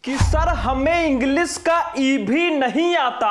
कि सर हमें इंग्लिश का ई भी नहीं आता,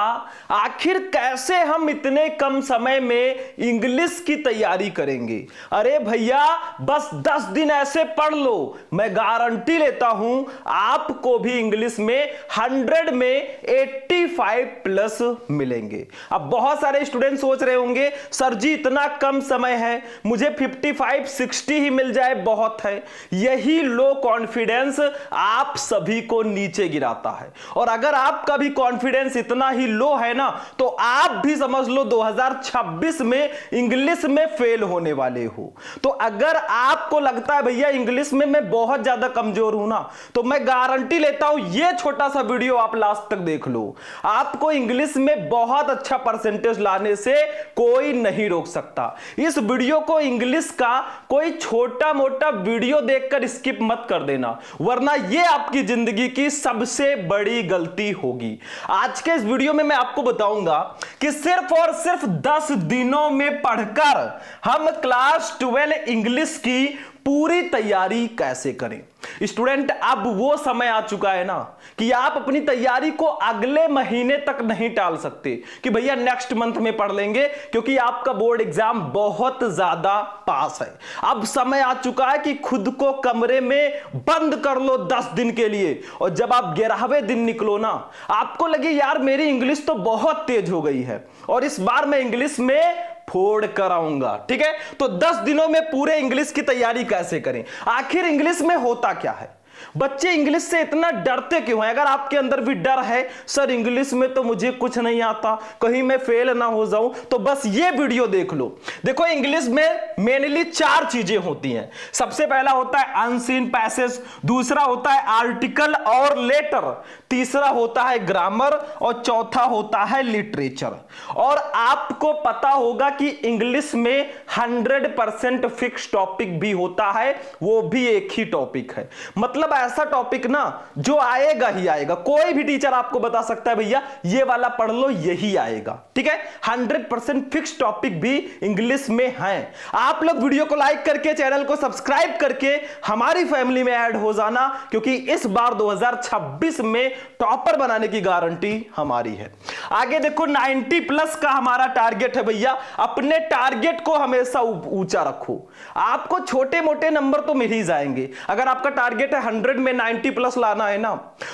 आखिर कैसे हम इतने कम समय में इंग्लिश की तैयारी करेंगे। अरे भैया बस 10 दिन ऐसे पढ़ लो, मैं गारंटी लेता हूं आपको भी इंग्लिश में 100 में 85 प्लस मिलेंगे। अब बहुत सारे स्टूडेंट सोच रहे होंगे सर जी इतना कम समय है, मुझे 55 60 ही मिल जाए बहुत है। यही लो कॉन्फिडेंस आप सभी को नीचे गिराता है। और अगर आपका भी कॉन्फिडेंस इतना ही लो है ना, तो आप भी समझ लो 2026 में इंग्लिश में फेल होने वाले हो। तो अगर आपको लगता है भैया इंग्लिश में मैं बहुत ज्यादा कमजोर हूं ना, तो मैं गारंटी लेता हूं ये छोटा सा वीडियो आप लास्ट तक देख लो, आपको इंग्लिश में बहुत अच्छा परसेंटेज लाने से कोई नहीं रोक सकता। इस वीडियो को इंग्लिश का कोई छोटा मोटा वीडियो देखकर स्किप मत कर देना, वरना यह आपकी जिंदगी की सबसे बड़ी गलती होगी। आज के इस वीडियो में मैं आपको बताऊंगा कि सिर्फ और सिर्फ 10 दिनों में पढ़कर हम क्लास 12 इंग्लिश की पूरी तैयारी कैसे करें। स्टूडेंट अब वो समय आ चुका है ना कि आप अपनी तैयारी को अगले महीने तक नहीं टाल सकते कि भैया नेक्स्ट मंथ में पढ़ लेंगे, क्योंकि आपका बोर्ड एग्जाम बहुत ज्यादा पास है। अब समय आ चुका है कि खुद को कमरे में बंद कर लो 10 दिन के लिए, और जब आप 11वें दिन निकलो ना, आपको लगे यार मेरी इंग्लिश तो बहुत तेज हो गई है और इस बार मैं इंग्लिश में फोड़ कर आऊंगा। ठीक है, तो 10 दिनों में पूरे इंग्लिश की तैयारी कैसे करें। आखिर इंग्लिश में होता क्या है, बच्चे इंग्लिश से इतना डरते क्यों हैं। अगर आपके अंदर भी डर है सर इंग्लिश में तो मुझे कुछ नहीं आता, कहीं मैं फेल ना हो जाऊं, तो बस ये वीडियो देख लो। देखो इंग्लिश में मेनली 4 चीजें होती हैं। सबसे पहला होता है अनसीन पैसेज, दूसरा होता है आर्टिकल और लेटर, तीसरा होता है ग्रामर और चौथा होता है लिटरेचर। और आपको पता होगा कि इंग्लिश में 100% फिक्स टॉपिक भी होता है, वो भी एक ही टॉपिक है। मतलब ऐसा टॉपिक ना जो आएगा ही आएगा, कोई भी टीचर आपको बता सकता है भैया ये वाला पढ़ लो यही आएगा। ठीक है, 100% फिक्स टॉपिक भी इंग्लिश में है। आप लोग वीडियो को लाइक करके चैनल को सब्सक्राइब करके हमारी फैमिली में ऐड हो जाना, क्योंकि इस बार 2026 में टॉपर बनाने की गारंटी हमारी है। आगे देखो 90 प्लस का हमारा टारगेट है भैया, अपने टारगेट को हमेशा ऊंचा रखो। आपको छोटे मोटे नंबर तो मिल ही जाएंगे। अगर आपका टारगेट है 100 में 90 प्लस लाना है ना,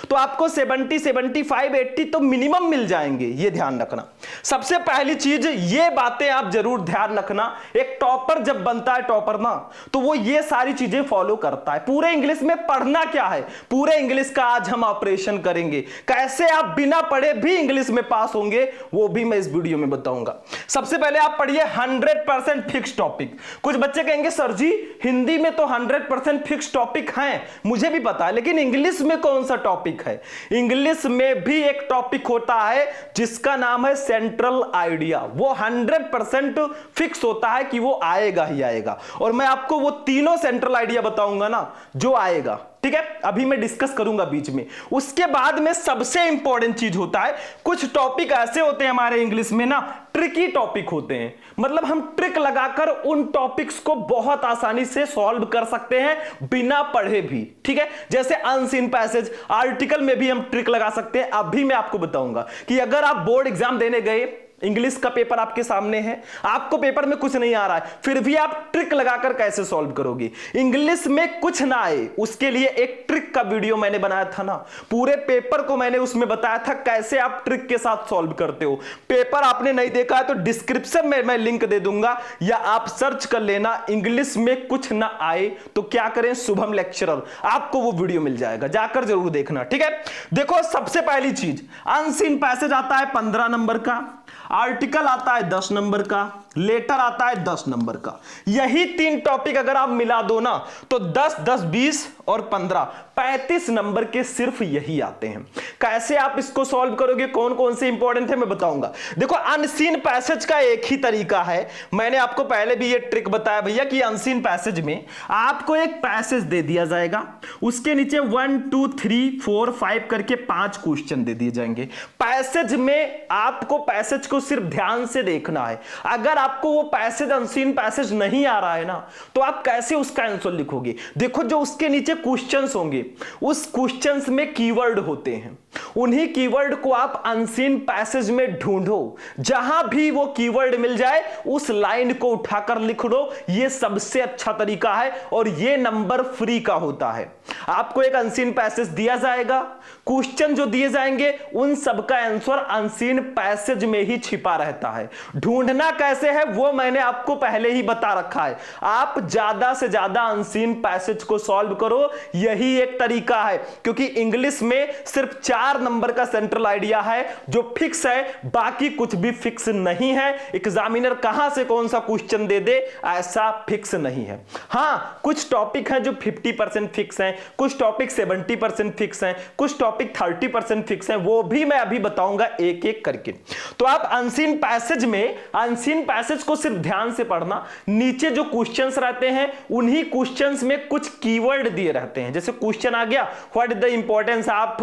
तो आपको 70 75 80 तो मिनिमम मिल जाएंगे, ये ध्यान रखना। सबसे पहली चीज ये बातें आप जरूर ध्यान रखना, एक टॉपर जब बनता है टॉपर ना, तो वो ये सारी चीजें फॉलो करता है। पूरे इंग्लिश में पढ़ना क्या है, पूरे इंग्लिश का आज हम ऑपरेशन करेंगे, कैसे आप बिना पढ़े भी इंग्लिश में पास होंगे वो भी मैं इस वीडियो में बताऊंगा। सबसे पहले आप पढ़िए 100% फिक्स टॉपिक। कुछ बच्चे कहेंगे सर जी हिंदी में तो 100% फिक्स टॉपिक हैं, मुझे भी पता है, लेकिन इंग्लिश में कौन सा टॉपिक है। इंग्लिश में भी एक टॉपिक होता है जिसका नाम है सेंट्रल आइडिया, वो 100% फिक्स होता है कि वो आएगा ही आएगा। और मैं आपको वो तीनों सेंट्रल आइडिया बताऊंगा ना जो आएगा। ठीक है, अभी मैं डिस्कस करूंगा बीच में। उसके बाद में सबसे इंपॉर्टेंट चीज होता है, कुछ टॉपिक ऐसे होते हैं हमारे इंग्लिश में ना, ट्रिकी टॉपिक होते हैं। मतलब हम ट्रिक लगाकर उन टॉपिक्स को बहुत आसानी से सॉल्व कर सकते हैं बिना पढ़े भी। ठीक है, जैसे अनसीन पैसेज, आर्टिकल में भी हम ट्रिक लगा सकते हैं। अभी मैं आपको बताऊंगा कि अगर आप बोर्ड एग्जाम देने गए, इंग्लिश का पेपर आपके सामने है, आपको पेपर में कुछ नहीं आ रहा है, फिर भी आप ट्रिक लगाकर कैसे सॉल्व करोगे। इंग्लिश में कुछ ना आए उसके लिए एक ट्रिक का वीडियो मैंने बनाया था ना, पूरे पेपर को मैंने उसमें बताया था कैसे आप ट्रिक के साथ सॉल्व करते हो। पेपर आपने नहीं देखा है तो डिस्क्रिप्शन में मैं लिंक दे दूंगा, या आप सर्च कर लेना इंग्लिश में कुछ ना आए तो क्या करें शुभम लेक्चरर, आपको वो वीडियो मिल जाएगा, जाकर जरूर देखना। ठीक है, देखो सबसे पहली चीज अनसीन पैसेज आता है 15 नंबर का, आर्टिकल आता है 10 नंबर का, लेटर आता है 10 नंबर का। यही 3 टॉपिक अगर आप मिला दो ना तो 10 10 20 और 15 35 नंबर के सिर्फ यही आते हैं। कैसे आप इसको सॉल्व करोगे, कौन कौन से इंपॉर्टेंट है मैं बताऊंगा। देखो अनसीन पैसेज का एक ही तरीका है, मैंने आपको पहले भी ये ट्रिक बताया भैया कि अनसीन पैसेज में आपको एक पैसेज दे दिया जाएगा, उसके नीचे 1 2 3 4 5 करके 5 क्वेश्चन दे दिए जाएंगे। पैसेज में आपको पैसेज को सिर्फ ध्यान से देखना है। अगर आपको वो पैसेज अनसीन पैसेज नहीं आ रहा है ना, तो आप कैसे उसका आंसर लिखोगे। देखो जो उसके नीचे क्वेश्चंस होंगे, उस क्वेश्चंस में कीवर्ड होते हैं, उन्हीं कीवर्ड को आप अनसीन पैसेज में ढूंढो, जहां भी वो कीवर्ड मिल जाए उस लाइन को उठाकर लिख दो। ये सबसे अच्छा तरीका है और ये नंबर फ्री का होता है। आपको एक अनसीन पैसेज दिया जाएगा, क्वेश्चन जो दिए जाएंगे उन सबका आंसर अनसीन पैसेज में ही छिपा रहता है। ढूंढना कैसे है वो मैंने आपको पहले ही बता रखा है। आप ज्यादा से ज्यादा अनसीन पैसेज को सॉल्व करो, यही एक तरीका है, क्योंकि इंग्लिश में सिर्फ 4 नंबर का सेंट्रल आइडिया है जो फिक्स है, बाकी कुछ भी फिक्स नहीं है। एग्जामिनर कहां से कौन सा क्वेश्चन दे दे ऐसा फिक्स नहीं है। हां, कुछ टॉपिक हैं जो 50% फिक्स हैं, कुछ टॉपिक 70% फिक्स हैं, कुछ टॉपिक 30% फिक्स हैं, वो भी मैं अभी बताऊंगा एक एक करके। तो आप अनसीन पैसेज में, अनसीन पैसेज को सिर्फ ध्यान से पढ़ना, नीचे जो क्वेश्चंस रहते हैं उन्हीं क्वेश्चंस में कुछ कीवर्ड दिए रहते हैं। जैसे क्वेश्चन आ गया व्हाट इज द इंपॉर्टेंस, आप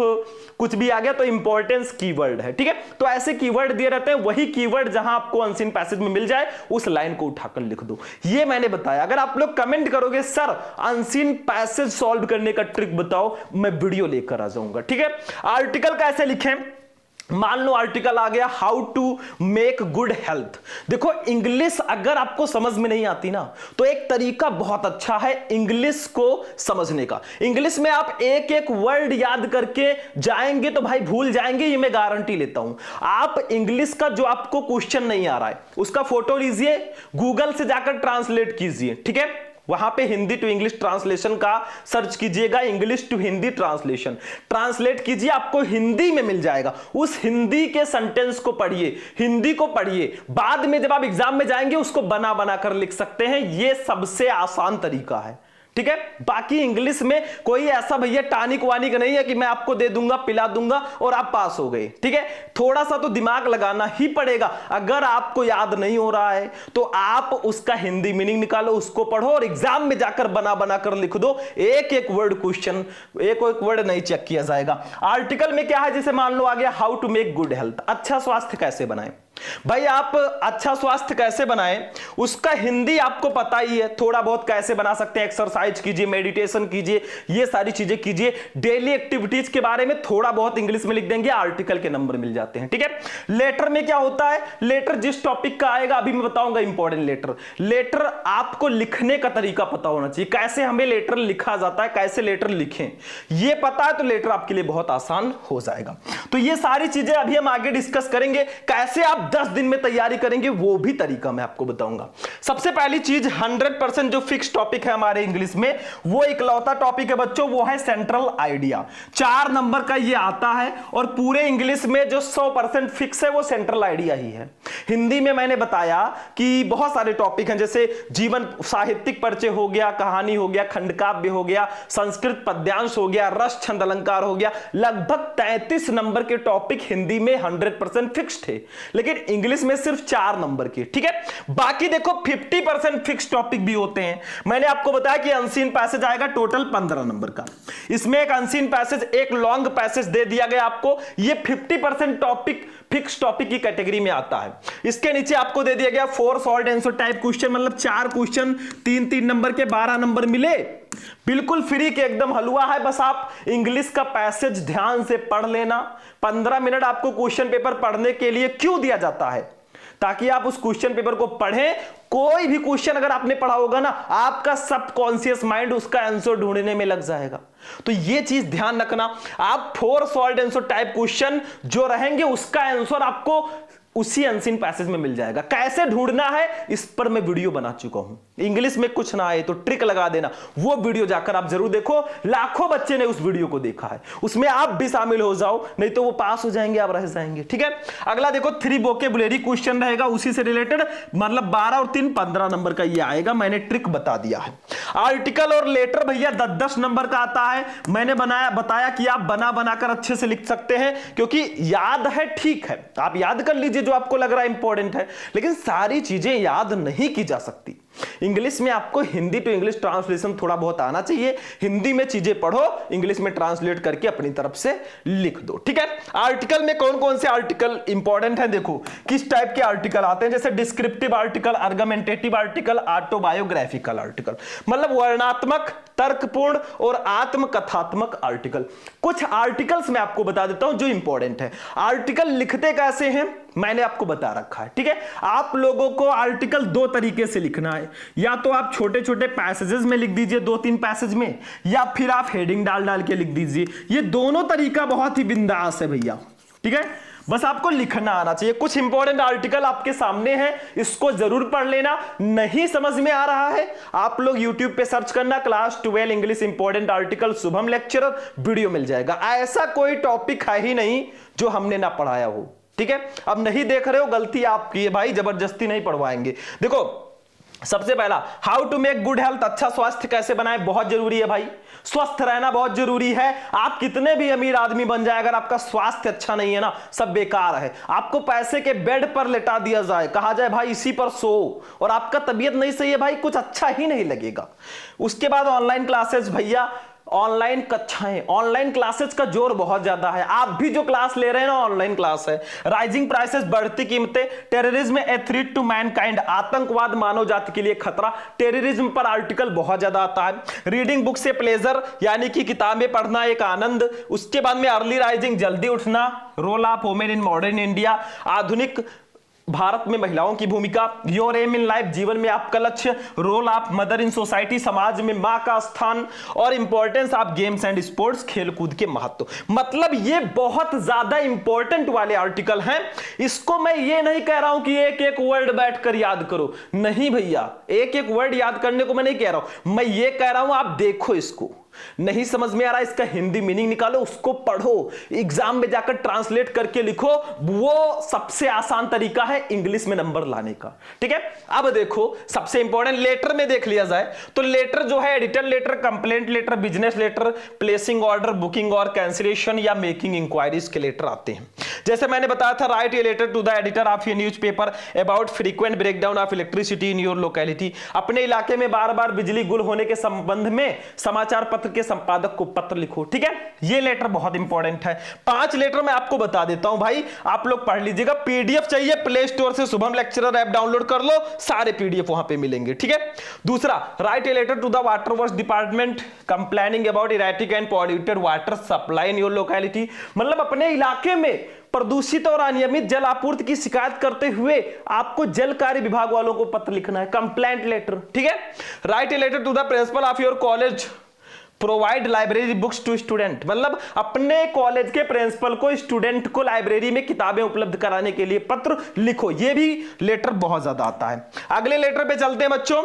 कुछ भी आ गया तो इंपॉर्टेंस कीवर्ड है, ठीक है। तो ऐसे कीवर्ड दिए रहते हैं, वही कीवर्ड जहां आपको अनसीन पैसेज में मिल जाए उस लाइन को उठाकर लिख दो। ये मैंने बताया। अगर आप लोग कमेंट करोगे सर अनसीन पैसेज सॉल्व करने का ट्रिक बताओ, मैं वीडियो लेकर आ जाऊंगा, ठीक है। आर्टिकल कैसे लिखें, मान लो आर्टिकल आ गया how to make good health. देखो इंग्लिश अगर आपको समझ में नहीं आती ना, तो एक तरीका बहुत अच्छा है इंग्लिश को समझने का। इंग्लिश में आप एक एक वर्ड याद करके जाएंगे तो भाई भूल जाएंगे, ये मैं गारंटी लेता हूं। आप इंग्लिश का जो आपको क्वेश्चन नहीं आ रहा है उसका फोटो लीजिए, गूगल से जाकर ट्रांसलेट कीजिए, ठीक है। वहां पे हिंदी टू इंग्लिश ट्रांसलेशन का सर्च कीजिएगा, English to Hindi translation, translate कीजिए, आपको हिंदी में मिल जाएगा। उस हिंदी के सेंटेंस को पढ़िए, हिंदी को पढ़िए, बाद में जब आप एग्जाम में जाएंगे उसको बना बना कर लिख सकते हैं। यह सबसे आसान तरीका है, ठीक है। बाकी इंग्लिश में कोई ऐसा भैया टानिक वानिक नहीं है कि मैं आपको दे दूंगा, पिला दूंगा और आप पास हो गए, ठीक है। थोड़ा सा तो दिमाग लगाना ही पड़ेगा। अगर आपको याद नहीं हो रहा है तो आप उसका हिंदी मीनिंग निकालो, उसको पढ़ो और एग्जाम में जाकर बना बना कर लिख दो। एक एक वर्ड क्वेश्चन, एक एक वर्ड नहीं चेक किया जाएगा। आर्टिकल में क्या है, जैसे मान लो आ गया how to make good health, अच्छा स्वास्थ्य कैसे बनाएं। भाई आप अच्छा स्वास्थ्य कैसे बनाएं उसका हिंदी आपको पता ही है, थोड़ा बहुत कैसे बना सकते हैं, एक्सरसाइज कीजिए, मेडिटेशन कीजिए, ये सारी चीजें कीजिए। डेली एक्टिविटीज के बारे में थोड़ा बहुत इंग्लिश में लिख देंगे, आर्टिकल के नंबर मिल जाते हैं, ठीक है। लेटर में क्या होता है, लेटर जिस टॉपिक का आएगा अभी मैं बताऊंगा इंपॉर्टेंट लेटर। लेटर आपको लिखने का तरीका पता होना चाहिए, कैसे हमें लेटर लिखा जाता है, कैसे लेटर लिखें, ये पता है तो लेटर आपके लिए बहुत आसान हो जाएगा। तो ये सारी चीजें अभी हम आगे डिस्कस करेंगे, कैसे आप 10 दिन में तैयारी करेंगे वो भी तरीका मैं आपको बताऊंगा। सबसे पहली चीज 100% जो फिक्स टॉपिक है हमारे इंग्लिश में, वो इकलौता टॉपिक है बच्चों, वो है सेंट्रल आइडिया। 4 नंबर का ये आता है और पूरे इंग्लिश में जो 100% फिक्स है वो सेंट्रल आइडिया ही है। हिंदी में मैंने बताया कि बहुत सारे टॉपिक हैं, जैसे जीवन साहित्यिक परिचय हो गया, कहानी हो गया, खंडकाव्य हो गया, संस्कृत पद्यांश हो गया, रस छंद अलंकार हो गया। लगभग 33 नंबर के टॉपिक हिंदी में 100% फिक्स थे, लेकिन इंग्लिश में सिर्फ 4 नंबर के, ठीक है। बाकी देखो 50% फिक्स टॉपिक भी होते हैं। मैंने आपको बताया कि अनसीन पैसेज आएगा टोटल 15 नंबर का, इसमें एक अनसीन पैसेज, एक लॉन्ग पैसेज दे दिया गया आपको, ये 50% टॉपिक फिक्स टॉपिक की कैटेगरी में आता है। इसके नीचे आपको दे दिया गया 4 शॉर्ट आंसर टाइप क्वेश्चन, मतलब 4 क्वेश्चन 3-3 नंबर के 12 नंबर मिले, बिल्कुल फ्री के एकदम हलवा है। बस आप इंग्लिश का पैसेज ध्यान से पढ़ लेना। 15 मिनट आपको क्वेश्चन पेपर पढ़ने के लिए क्यों दिया जाता है, ताकि आप उस क्वेश्चन पेपर को पढ़ें। कोई भी क्वेश्चन अगर आपने पढ़ा होगा ना, आपका सबकॉन्शियस माइंड उसका आंसर ढूंढने में लग जाएगा। तो ये चीज ध्यान रखना। आप 4 शॉर्ट आंसर टाइप क्वेश्चन जो रहेंगे उसका आंसर आपको उसी अनसीन पैसेज में मिल जाएगा। कैसे ढूंढना है इस पर मैं वीडियो बना चुका हूं। इंग्लिश में कुछ ना आए तो ट्रिक लगा देना, वो वीडियो जाकर आप जरूर देखो। लाखों बच्चे ने उस वीडियो को देखा है, उसमें आप भी शामिल हो जाओ, नहीं तो वो पास हो जाएंगे, आप रह जाएंगे, ठीक है। अगला देखो 3 वोकैबुलरी क्वेश्चन रहेगा उसी से रिलेटेड, मतलब 12 और 3 15 नंबर का ये आएगा, मैंने ट्रिक बता दिया है। आर्टिकल और लेटर भैया 10-10 नंबर का आता है। मैंने बताया कि आप बना बनाकर अच्छे से लिख सकते हैं, क्योंकि याद है, ठीक है, आप याद कर लीजिए जो आपको लग रहा है इंपॉर्टेंट है, लेकिन सारी चीजें याद नहीं की जा सकती। इंग्लिश में आपको हिंदी टू इंग्लिश ट्रांसलेशन थोड़ा बहुत आना चाहिए। हिंदी में चीजें पढ़ो, इंग्लिश में ट्रांसलेट करके अपनी तरफ से लिख दो, ठीक है। आर्टिकल में कौन कौन से आर्टिकल इंपॉर्टेंट है, देखो किस टाइप के आर्टिकल आते हैं, जैसे descriptive article, argumentative article, autobiographical article, मतलब वर्णनात्मक, तर्कपूर्ण और आत्मकथात्मक आर्टिकल। कुछ आर्टिकल्स मैं आपको बता देता हूं जो इंपॉर्टेंट है। आर्टिकल लिखते कैसे हैं मैंने आपको बता रखा है, ठीक है। आप लोगों को आर्टिकल दो तरीके से लिखना है, या तो आप छोटे छोटे पैसेजेस में लिख दीजिए, 2-3 पैसेज में, या फिर आप हेडिंग डाल डाल के लिख दीजिए। ये दोनों तरीका बहुत ही बिंदास है भैया, ठीक है। बस आपको लिखना आना चाहिए। कुछ इंपॉर्टेंट आर्टिकल आपके सामने हैं, इसको जरूर पढ़ लेना। नहीं समझ में आ रहा है, आप लोग YouTube पे सर्च करना class 12 English important article Shubham lecturer, video मिल जाएगा। ऐसा कोई टॉपिक है ही नहीं जो हमने ना पढ़ाया हो, ठीक है। अब नहीं देख रहे हो, गलती आपकी है भाई, जबरदस्ती नहीं पढ़वाएंगे। देखो सबसे पहला, how to make good health, अच्छा स्वास्थ्य कैसे बनाए, बहुत जरूरी है भाई। स्वस्थ रहना बहुत जरूरी है। आप कितने भी अमीर आदमी बन जाए, अगर आपका स्वास्थ्य अच्छा नहीं है ना, सब बेकार है। आपको पैसे के बेड पर लेटा दिया जाए, कहा जाए भाई इसी पर सो, और आपका तबीयत नहीं सही है भाई, कुछ अच्छा ही नहीं लगेगा। उसके बाद ऑनलाइन क्लासेस भैया, ऑनलाइन कक्षाएं, ऑनलाइन क्लासेस का जोर बहुत ज्यादा है। आप भी जो क्लास ले रहे हैं ना, ऑनलाइन क्लास है। राइजिंग प्राइसेस, बढ़ती कीमतें, terrorism a threat to mankind, आतंकवाद मानव जाति के लिए खतरा, टेररिज्म पर आर्टिकल बहुत ज्यादा आता है। रीडिंग बुक से प्लेजर, यानी कि किताबें पढ़ना एक आनंद। उसके बाद में अर्ली राइजिंग, जल्दी उठना, role of women in modern India, आधुनिक भारत में महिलाओं की भूमिका, योर एम इन लाइफ, जीवन में आपका लक्ष्य, role of mother in society, समाज में मां का स्थान, और importance of games and sports, खेलकूद के महत्व। मतलब ये बहुत ज्यादा इंपॉर्टेंट वाले आर्टिकल हैं। इसको मैं ये नहीं कह रहा हूं कि एक एक वर्ड बैठकर याद करो, नहीं भैया, एक एक वर्ड याद करने को मैं नहीं कह रहा हूं। मैं ये कह रहा हूं आप देखो, इसको नहीं समझ में आ रहा, इसका हिंदी मीनिंग निकालो, उसको पढ़ो, एग्जाम में जाकर ट्रांसलेट करके लिखो। वो सबसे आसान तरीका है इंग्लिश में नंबर लाने का, ठीक है। अब देखो सबसे इंपॉर्टेंट, लेटर में देख लिया जाए तो लेटर जो है, editor letter, complaint letter, business letter, placing order, booking और कैंसिलेशन या मेकिंग इंक्वायरीज के लेटर आते हैं। जैसे मैंने बताया था, write a letter to the editor of your newspaper about frequent breakdown of electricity in your locality, अपने इलाके में बार बार बिजली गुल होने के संबंध में समाचार पत्र के संपादक को पत्र लिखो, ठीक है। ये लेटर बहुत इंपॉर्टेंट है। 5 लेटर मैं आपको बता देता हूं भाई, आप लोग पढ़ लीजिएगा। पीडीएफ चाहिए, प्ले स्टोर से शुभम लेक्चरर ऐप डाउनलोड कर लो, सारे पीडीएफ वहां पे मिलेंगे, ठीक है। दूसरा, write a letter to the water works department complaining about erratic and polluted water supply in your locality, मतलब अपने इलाके में प्रदूषित और अनियमित जल आपूर्ति की शिकायत करते हुए आपको जल कार्य विभाग वालों को पत्र लिखना है, कंप्लेंट लेटर, ठीक है। Write a letter to the principal of your college provide library books to student, मतलब अपने कॉलेज के प्रिंसिपल को स्टूडेंट को लाइब्रेरी में किताबें उपलब्ध कराने के लिए पत्र लिखो। यह भी लेटर बहुत ज्यादा आता है। अगले लेटर पे चलते हैं बच्चों।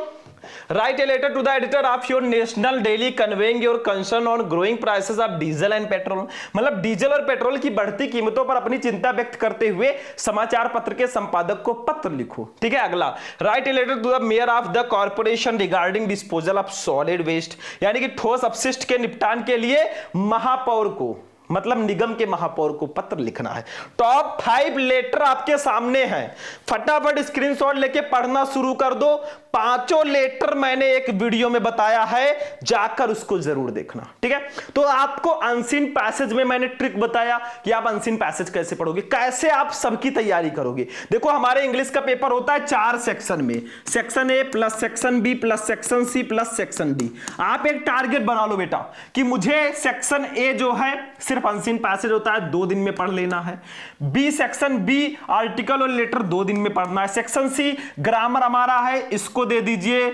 Write a letter to the editor of your national daily conveying your concern on growing prices of diesel and petrol, मतलब डीजल और पेट्रोल की बढ़ती कीमतों पर अपनी चिंता व्यक्त करते हुए समाचार पत्र के संपादक को पत्र लिखो, ठीक है। अगला, write a letter to the mayor of the corporation regarding disposal of solid waste, यानी कि ठोस अपशिष्ट के निपटान के लिए महापौर को, मतलब निगम के महापौर को पत्र लिखना है। टॉप 5 लेटर आपके सामने हैं, फटाफट स्क्रीनशॉट लेके पढ़ना शुरू कर दो। 5 लेटर मैंने एक वीडियो में बताया है, जाकर उसको जरूर देखना, ठीक है। तो आपको अनसीन पैसेज में मैंने ट्रिक बताया कि आप अनसीन पैसेज कैसे पढ़ोगे, कैसे आप सबकी तैयारी करोगे। देखो हमारे इंग्लिश का पेपर होता है 4 सेक्शन में, section A plus section B plus section C plus section D. आप एक टारगेट बना लो बेटा कि मुझे सेक्शन ए जो है सिर्फ अनसीन पैसेज होता है, 2 दिन में पढ़ लेना है। बी सेक्शन बी आर्टिकल और लेटर 2 दिन में पढ़ना है। सेक्शन सी ग्रामर हमारा है, इसको दे दीजिए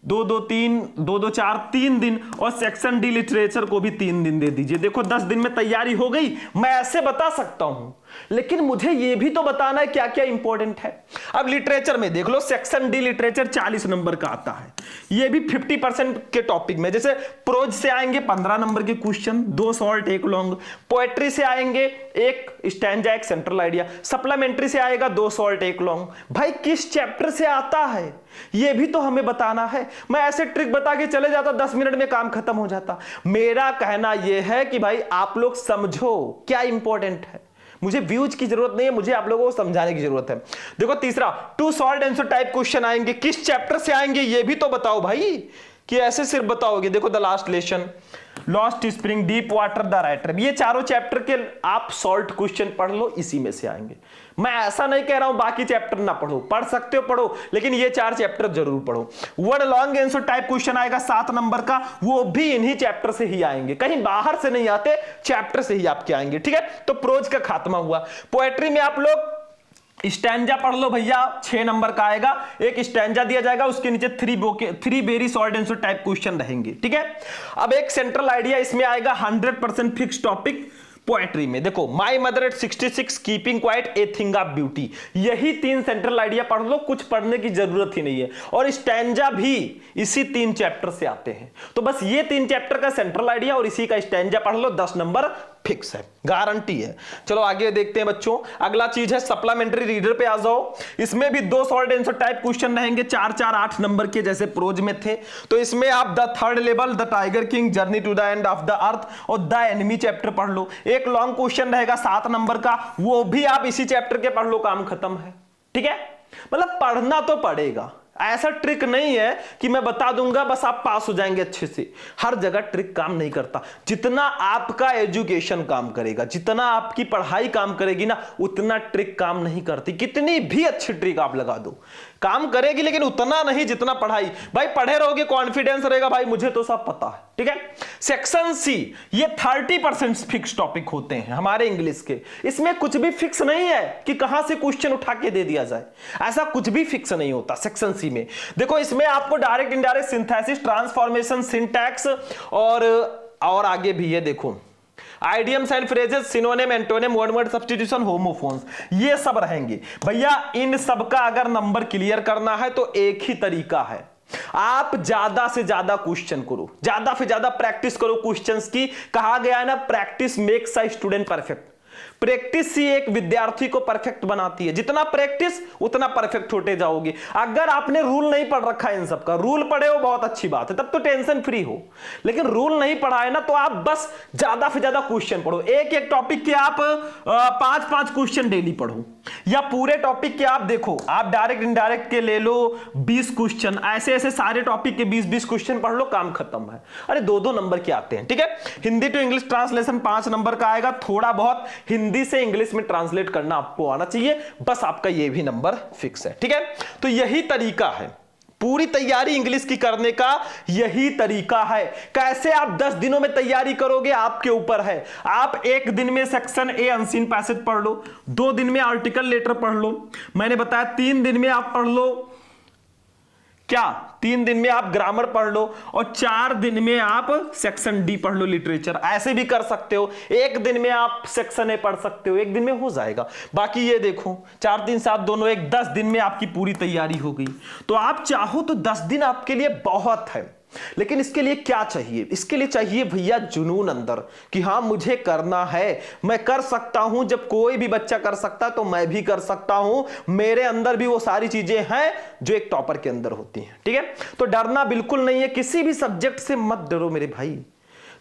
2-2-4 दिन, और सेक्शन डी लिटरेचर को भी 3 दिन दे दीजिए। देखो 10 दिन में तैयारी हो गई। मैं ऐसे बता सकता हूं, लेकिन मुझे यह भी तो बताना है क्या क्या इंपॉर्टेंट है। अब लिटरेचर में देख लो, सेक्शन डी लिटरेचर 40 नंबर का आता है, यह भी 50% के टॉपिक में। जैसे प्रोज से आएंगे 15 नंबर के क्वेश्चन, 2 शॉर्ट 1 लॉन्ग। पोएट्री से आएंगे 1 स्टैंजा 1 सेंट्रल आइडिया। सप्लीमेंट्री से आएगा 2 शॉर्ट 1 लॉन्ग। भाई किस चैप्टर से आता है यह भी तो हमें बताना है। मैं ऐसे ट्रिक बता के चले जाता, 10 मिनट में काम खत्म हो जाता। मेरा कहना यह है कि भाई आप लोग समझो क्या इंपॉर्टेंट है। मुझे व्यूज की जरूरत नहीं है, मुझे आप लोगों को समझाने की जरूरत है। देखो तीसरा, 2 शॉर्ट आंसर टाइप क्वेश्चन आएंगे, किस चैप्टर से आएंगे ये भी तो बताओ भाई, कि ऐसे सिर्फ बताओगे। देखो the last lesson, lost spring, deep water, the writer, ये चारों चैप्टर के आप सॉल्ट क्वेश्चन पढ़ लो, इसी में से आएंगे। मैं ऐसा नहीं कह रहा हूं बाकी चैप्टर ना पढ़ो, पढ़ सकते हो पढ़ो, लेकिन ये 4 चैप्टर जरूर पढ़ो। Word long answer type question आएगा 7 नंबर का, वो भी इन्हीं चैप्टर से ही आएंगे, कहीं बाहर से नहीं आते, चैप्टर से ही आपके आएंगे, ठीक है। तो प्रोज का खात्मा हुआ। पोएट्री में आप लोग स्टैंजा पढ़ लो भैया, 6 नंबर का आएगा, एक स्टैंजा दिया जाएगा, उसके नीचे 3 very short answer type question रहेंगे, ठीक है। अब एक सेंट्रल आइडिया इसमें आएगा, 100% फिक्स टॉपिक पोएट्री में। देखो, my mother eight 66, keeping quiet, a thing of beauty, यही 3 सेंट्रल आइडिया पढ़ लो, कुछ पढ़ने की जरूरत ही नहीं है। और स्टैंजा भी इसी 3 चैप्टर से आते हैं, तो बस ये 3 चैप्टर का सेंट्रल आइडिया और इसी का स्टैंजा पढ़ लो, 10 नंबर फिक्स है, गारंटी है। चलो आगे देखते हैं बच्चों, अगला चीज है सप्लीमेंट्री रीडर पे आ जाओ। इसमें भी 2 शॉर्ट आंसर टाइप क्वेश्चन रहेंगे, 4-4 8 नंबर के, जैसे प्रोज में थे। तो इसमें आप the third level, the tiger king, journey to the end of the earth और द एनिमी चैप्टर पढ़ लो। एक लॉन्ग क्वेश्चन रहेगा 7 नंबर का, वो भी आप इसी चैप्टर के पढ़ लो, काम खत्म है, ठीक है। मतलब पढ़ना तो पड़ेगा, ऐसा ट्रिक नहीं है कि मैं बता दूंगा बस आप पास हो जाएंगे अच्छे से। हर जगह ट्रिक काम नहीं करता। जितना आपका एजुकेशन काम करेगा, जितना आपकी पढ़ाई काम करेगी ना, उतना ट्रिक काम नहीं करती। कितनी भी अच्छी ट्रिक आप लगा दो, काम करेगी, लेकिन उतना नहीं जितना पढ़ाई। भाई पढ़े रहोगे, कॉन्फिडेंस रहेगा, भाई मुझे तो सब पता है, ठीक है। सेक्शन सी, ये 30% फिक्स टॉपिक होते हैं हमारे इंग्लिश के। इसमें कुछ भी फिक्स नहीं है कि कहां से क्वेश्चन उठा के दे दिया जाए, ऐसा कुछ भी फिक्स नहीं होता सेक्शन सी में। देखो, इसमें आपको direct indirect, synthesis, transformation, syntax और आगे भी ये देखो idioms and phrases, synonym, antonym, word substitution, homophones, ये सब रहेंगे भैया। इन सब का अगर नंबर क्लियर करना है तो एक ही तरीका है, आप ज्यादा से ज्यादा क्वेश्चन करो, ज्यादा से ज्यादा प्रैक्टिस करो क्वेश्चंस की। कहा गया है ना, practice makes a student perfect. Practice ही एक विद्यार्थी को परफेक्ट बनाती है। जितना प्रैक्टिस उतना परफेक्ट होते जाओगे। अगर आपने रूल नहीं पढ़ रखा है इन सब का, रूल पढ़े हो बहुत अच्छी बात है, तब तो टेंशन फ्री हो, लेकिन रूल नहीं पढ़ा है ना, तो आप बस ज्यादा से ज्यादा क्वेश्चन पढ़ो। एक एक टॉपिक के आप 5-5 क्वेश्चन डेली पढ़ो, या पूरे टॉपिक के आप देखो, आप डायरेक्ट इनडायरेक्ट के ले लो 20 क्वेश्चन, ऐसे ऐसे सारे टॉपिक के 20-20 क्वेश्चन पढ़ लो, काम खत्म है। अरे 2-2 नंबर के आते हैं, ठीक है। Hindi to English translation 5 number का आएगा। थोड़ा बहुत हिंदी से इंग्लिश में ट्रांसलेट करना आपको आना चाहिए, बस आपका ये भी नंबर फिक्स है, ठीक है। तो यही तरीका है, पूरी तैयारी इंग्लिश की करने का यही तरीका है। कैसे आप 10 दिनों में तैयारी करोगे आपके ऊपर है। आप 1 दिन में सेक्शन ए अनसीन पैसेज पढ़ लो, 2 दिन में आर्टिकल लेटर पढ़ लो, मैंने बताया 3 दिन में आप पढ़ लो क्या, 3 दिन में आप ग्रामर पढ़ लो, और 4 दिन में आप सेक्शन डी पढ़ लो, लिटरेचर। ऐसे भी कर सकते हो, 1 दिन में आप सेक्शन ए पढ़ सकते हो, 1 दिन में हो जाएगा। बाकी ये देखो 4 3 7 दोनों 1, 10 दिन में आपकी पूरी तैयारी हो गई। तो आप चाहो तो 10 दिन आपके लिए बहुत है, लेकिन इसके लिए क्या चाहिए? इसके लिए चाहिए भैया जुनून अंदर, कि हां मुझे करना है, मैं कर सकता हूं। जब कोई भी बच्चा कर सकता है तो मैं भी कर सकता हूं। मेरे अंदर भी वो सारी चीजें हैं जो एक टॉपर के अंदर होती हैं, ठीक है। तो डरना बिल्कुल नहीं है, किसी भी सब्जेक्ट से मत डरो मेरे भाई।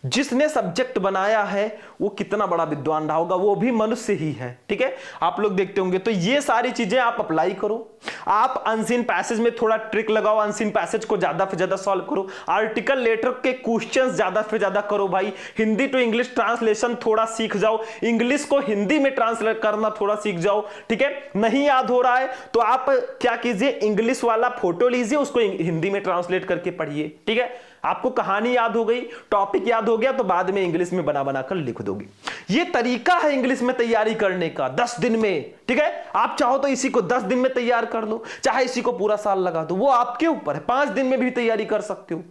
जिसने सब्जेक्ट बनाया है वो कितना बड़ा विद्वान रहा होगा, वो भी मनुष्य ही है, ठीक है। आप लोग देखते होंगे। तो ये सारी चीजें आप अप्लाई करो। आप अनसीन पैसेज में थोड़ा ट्रिक लगाओ, अनसीन पैसेज को ज्यादा से ज्यादा सॉल्व करो, आर्टिकल लेटर के क्वेश्चंस ज्यादा से ज्यादा करो भाई। हिंदी टू इंग्लिश ट्रांसलेशन थोड़ा सीख जाओ, इंग्लिश को हिंदी में ट्रांसलेट करना थोड़ा सीख जाओ, ठीक है। नहीं याद हो रहा है तो आप क्या कीजिए, इंग्लिश वाला फोटो लीजिए, उसको हिंदी में ट्रांसलेट करके पढ़िए, ठीक है। आपको कहानी याद हो गई, टॉपिक याद हो गया, तो बाद में इंग्लिश में बना बनाकर लिख दोगे। ये तरीका है इंग्लिश में तैयारी करने का 10 दिन में, ठीक है। आप चाहो तो इसी को 10 दिन में तैयार कर लो, चाहे इसी को पूरा साल लगा दो, वो आपके ऊपर है। 5 दिन में भी तैयारी कर सकते हो,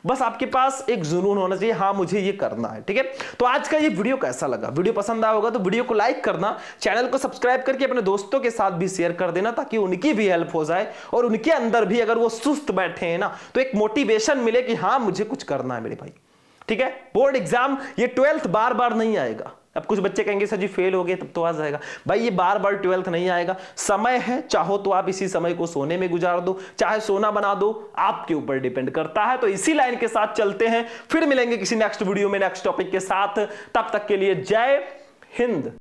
बस आपके पास एक जुनून होना चाहिए, हाँ मुझे ये करना है, ठीक है। तो आज का ये वीडियो कैसा लगा? वीडियो पसंद आया होगा तो वीडियो को लाइक करना, चैनल को सब्सक्राइब करके अपने दोस्तों के साथ भी शेयर कर देना, ताकि उनकी भी हेल्प हो जाए, और उनके अंदर भी अगर वो सुस्त बैठे हैं ना, तो एक मोटिवेशन मिले कि हाँ मुझे कुछ करना है मेरे भाई, ठीक है। बोर्ड एग्जाम ये 12th बार बार नहीं आएगा। अब कुछ बच्चे कहेंगे सर जी फेल हो गए तब तो आ जाएगा, भाई ये बार बार 12th नहीं आएगा। समय है, चाहो तो आप इसी समय को सोने में गुजार दो, चाहे सोना बना दो, आपके ऊपर डिपेंड करता है। तो इसी लाइन के साथ चलते हैं, फिर मिलेंगे किसी नेक्स्ट वीडियो में नेक्स्ट टॉपिक के साथ। तब तक के लिए जय हिंद।